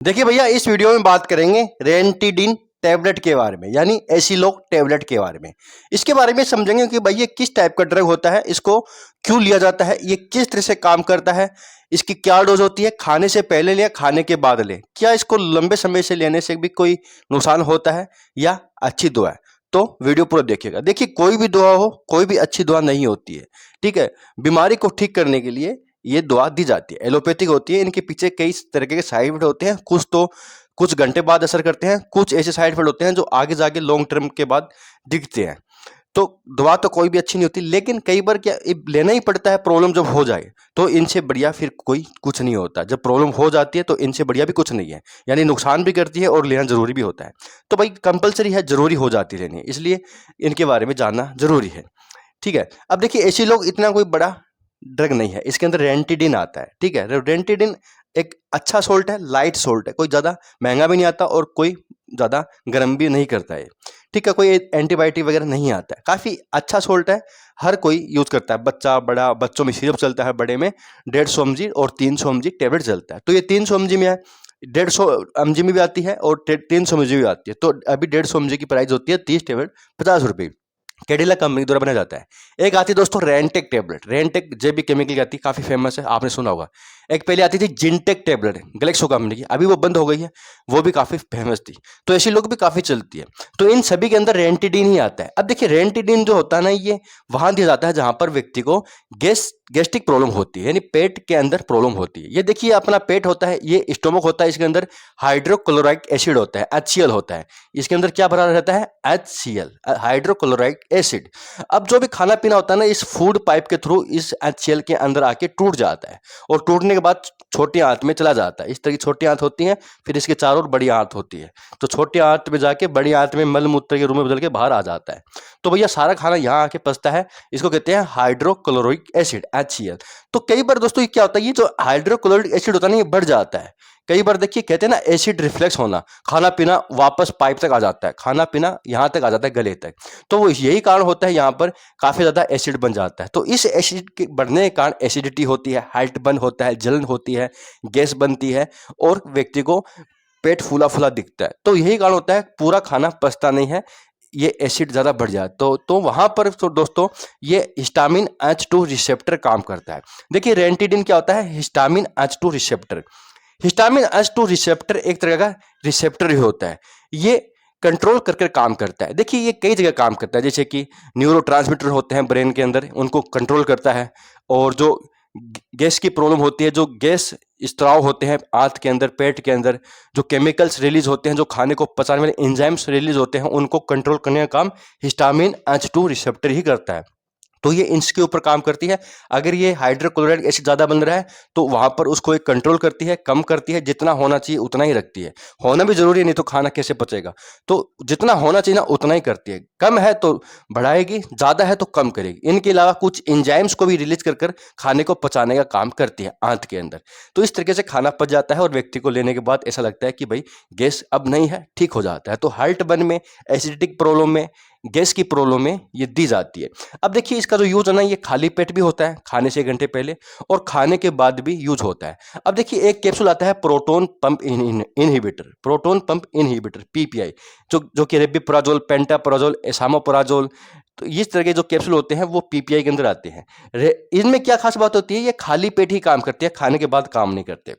देखिए भैया, इस वीडियो में बात करेंगे रेंटिडिन टैबलेट के बारे में, यानी एसिलोक टैबलेट के बारे में। इसके बारे में समझेंगे कि भाई ये किस टाइप का ड्रग होता है, इसको क्यों लिया जाता है, ये किस तरह से काम करता है, इसकी क्या डोज होती है, खाने से पहले ले या खाने के बाद ले, क्या इसको लंबे समय से लेने से भी कोई नुकसान होता है या अच्छी दवा है। तो वीडियो पूरा देखिएगा। देखिए, कोई भी दवा हो, कोई भी अच्छी दवा नहीं होती है, ठीक है। बीमारी को ठीक करने के लिए ये दवा दी जाती है, एलोपैथिक होती है। इनके पीछे कई तरह के साइड इफेक्ट होते हैं, कुछ तो कुछ घंटे बाद असर करते हैं, कुछ ऐसे साइड इफेक्ट होते हैं जो आगे जाके लॉन्ग टर्म के बाद दिखते हैं। तो दवा तो कोई भी अच्छी नहीं होती, लेकिन कई बार क्या लेना ही पड़ता है प्रॉब्लम जब हो जाए। तो इनसे बढ़िया फिर कोई कुछ नहीं होता। जब प्रॉब्लम हो जाती है तो इनसे बढ़िया भी कुछ नहीं है, यानी नुकसान भी करती है और लेना जरूरी भी होता है। तो भाई कंपलसरी है, जरूरी हो जाती है लेनी, इसलिए इनके बारे में जानना जरूरी है, ठीक है। अब देखिए, ऐसे लोग इतना कोई बड़ा ड्रग नहीं है, इसके अंदर रेंटिडिन आता है, ठीक है। रेंटिडिन एक अच्छा सोल्ट है, लाइट सोल्ट है, कोई ज़्यादा महंगा भी नहीं आता और कोई ज़्यादा गर्म भी नहीं करता है, ठीक है। कोई एंटीबायोटिक वगैरह नहीं आता है, काफ़ी अच्छा सोल्ट है, हर कोई यूज़ करता है, बच्चा बड़ा। बच्चों में सिरप चलता है, बड़े में 150 mg और 300 mg टैबलेट चलता है। तो ये 300 mg में है, 150 mg में भी आती है और 300 mg भी आती है। तो अभी 150 mg की प्राइस होती है 30 टैबलेट 50 रुपये, कैडिला कंपनी द्वारा बनाया जाता है। एक आती है दोस्तों रेंटेक टैबलेट, रेंटेक जेबी केमिकल की आती है, काफी फेमस है, आपने सुना होगा। एक पहले आती थी जिनटेक टैबलेट, गैलेक्सो कंपनी की, अभी वो बंद हो गई है, वो भी काफी फेमस थी। तो ऐसी लोग भी काफी चलती है। तो इन सभी के अंदर रेंटिडिन ही आता है। अब देखिए, रेंटिडिन जो होता है ना, ये वहां दिया जाता है जहां पर व्यक्ति को गैस्ट्रिक प्रॉब्लम होती है, यानी पेट के अंदर प्रॉब्लम होती है। ये देखिए, अपना पेट होता है, ये स्टोमक होता है, इसके अंदर हाइड्रोक्लोराइक एसिड होता है, HCl होता है। इसके अंदर क्या भरा रहता है? HCl, hydrochloric acid. अब जो भी खाना पीना होता है ना, इस फूड पाइप के थ्रू इस HCl के अंदर आके टूट जाता है और टूटने के बाद छोटी आंत में चला जाता है। इस तरह की छोटी आंत होती है, फिर इसके चारों ओर बड़ी आंत होती है। तो छोटी आंत में जाके बड़ी आंत में मल मूत्र के रूप में बदल के बाहर आ जाता है। तो भैया सारा खाना यहाँ आके पचता है, इसको कहते हैं हाइड्रोक्लोरिक एसिड, HCl। तो कई बार दोस्तों ये क्या होता है, ये जो हाइड्रोक्लोरिक एसिड होता है ना, ये बढ़ जाता है। कई बार देखिए, कहते हैं ना एसिड रिफ्लेक्स होना, खाना पीना वापस पाइप तक आ जाता है, खाना पीना यहाँ तक आ जाता है, गले तक। तो वो यही कारण होता है, यहाँ पर काफी ज्यादा एसिड बन जाता है। तो इस एसिड के बढ़ने के कारण एसिडिटी होती है, हार्ट बर्न होता है, जलन होती है, गैस बनती है और व्यक्ति को पेट फूला फूला दिखता है। तो यही कारण होता है, पूरा खाना पचता नहीं है, ये एसिड ज़्यादा बढ़ जाए। तो वहाँ पर तो दोस्तों ये हिस्टामिन H2 रिसेप्टर काम करता है। देखिए, रेंटिडिन क्या होता है? Histamine H2 receptor. Histamine H2 receptor एक तरह का रिसेप्टर ही होता है, ये कंट्रोल करके काम करता है। देखिए, ये कई जगह काम करता है, जैसे कि न्यूरोट्रांसमीटर होते हैं ब्रेन के अंदर, उनको कंट्रोल करता है। और जो गैस की प्रॉब्लम होती है, जो गैस स्त्राव होते हैं आंत के अंदर, पेट के अंदर, जो केमिकल्स रिलीज होते हैं, जो खाने को पचाने वाले एंजाइम्स रिलीज होते हैं, उनको कंट्रोल करने का काम हिस्टामिन H2 रिसेप्टर ही करता है। तो ये इसके ऊपर काम करती है। अगर ये हाइड्रोक्लोराइड एसिड ज़्यादा बन रहा है तो वहाँ पर उसको एक कंट्रोल करती है, कम करती है, जितना होना चाहिए उतना ही रखती है। होना भी जरूरी है, नहीं तो खाना कैसे पचेगा। तो जितना होना चाहिए ना उतना ही करती है, कम है तो बढ़ाएगी, ज़्यादा है तो कम करेगी। इनके अलावा कुछ एंजाइम्स को भी रिलीज कर कर खाने को पचाने का काम करती है आंत के अंदर। तो इस तरीके से खाना पच जाता है और व्यक्ति को लेने के बाद ऐसा लगता है कि भाई गैस अब नहीं है, ठीक हो जाता है। तो हार्ट बर्न में, एसिडिटिक प्रॉब्लम में, गैस की प्रॉब्लम में ये दी जाती है। अब देखिए, इसका जो यूज है ना, ये खाली पेट भी होता है, खाने से 1 घंटे पहले, और खाने के बाद भी यूज होता है। अब देखिए, एक कैप्सूल आता है proton pump inhibitor, proton pump inhibitor, PPI, जो कि रेबिप्राजोल, पेंटाप्राजोल, एसामोप्राजोल, तो इस तरह के जो कैप्सूल होते हैं वो PPI के अंदर आते हैं। इनमें क्या खास बात होती है, ये खाली पेट ही काम करते हैं, खाने के बाद काम नहीं करते,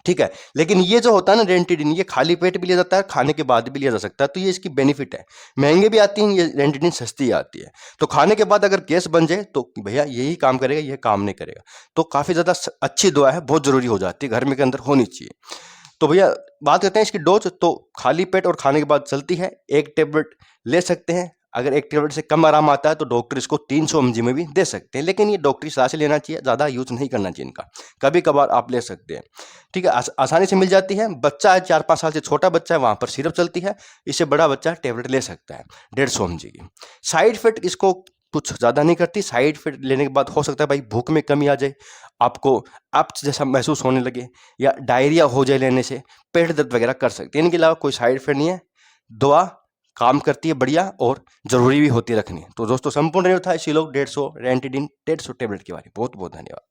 ठीक है। लेकिन ये जो होता है ना रेंटिडिन, ये खाली पेट भी लिया जाता है, खाने के बाद भी लिया जा सकता है। तो ये इसकी बेनिफिट है। महंगे भी आती हैं, ये रेंटिडिन सस्ती आती है। तो खाने के बाद अगर गैस बन जाए तो भैया यही काम करेगा, ये काम नहीं करेगा। तो काफ़ी ज़्यादा अच्छी दवा है, बहुत ज़रूरी हो जाती है, घर में के अंदर होनी चाहिए। तो भैया बात करते हैं इसकी डोज। तो खाली पेट और खाने के बाद चलती है, 1 टेबलेट ले सकते हैं। अगर 1 टेबलेट से कम आराम आता है तो डॉक्टर इसको 300 mg में भी दे सकते हैं, लेकिन ये डॉक्टरी सलाह से लेना चाहिए, ज़्यादा यूज नहीं करना चाहिए इनका। कभी कभार आप ले सकते हैं, ठीक है। आसानी से मिल जाती है। बच्चा है 4-5 साल से छोटा बच्चा है, वहाँ पर सिरप चलती है, इससे बड़ा बच्चा टैबलेट ले सकता है 150 mg की। साइड इफेक्ट इसको कुछ ज़्यादा नहीं करती। साइड इफेक्ट लेने के बाद हो सकता है भाई भूख में कमी आ जाए, आपको अप्स जैसा महसूस होने लगे, या डायरिया हो जाए लेने से, पेट दर्द वगैरह कर सकते हैं। इनके अलावा कोई साइड इफेक्ट नहीं है, दवा काम करती है बढ़िया और ज़रूरी भी होती है रखनी। तो दोस्तों, संपूर्ण रिव्यू था इसी लोग 150 रेंटिडिन 150 टैबलेट के बारे में। बहुत बहुत धन्यवाद।